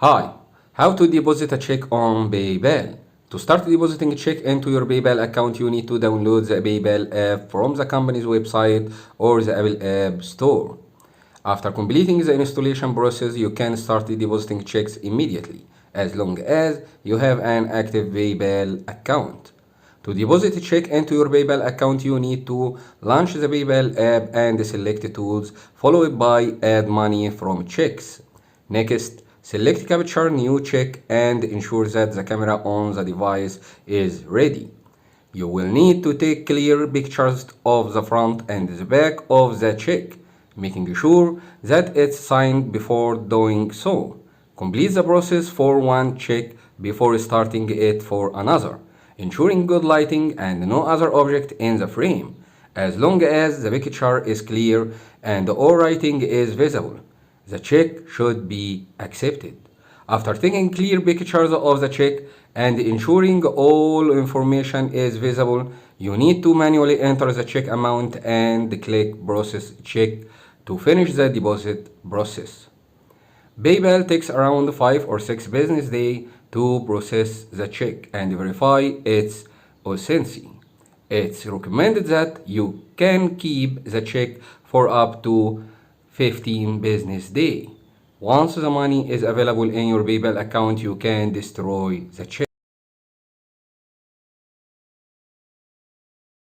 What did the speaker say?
Hi, how to deposit a check on PayPal. To start depositing a check into your PayPal account, you need to download the PayPal app from the company's website or the Apple App Store. After completing the installation process, you can start depositing checks immediately, as long as you have an active PayPal account. To deposit a check into your PayPal account, you need to launch the PayPal app and select Tools, followed by Add Money from Checks. Next, select Capture New Check and ensure that the camera on the device is ready. You will need to take clear pictures of the front and the back of the check, making sure that it's signed before doing so. Complete the process for one check before starting it for another, ensuring good lighting and no other object in the frame, as long as the picture is clear and all writing is visible. The check should be accepted. After taking clear pictures of the check and ensuring all information is visible, you need to manually enter the check amount and click Process Check to finish the deposit process. PayPal takes around 5 or 6 business days to process the check and verify its authenticity. It's recommended that you can keep the check for up to 15 business days. Once the money is available in your PayPal account, you can destroy the check.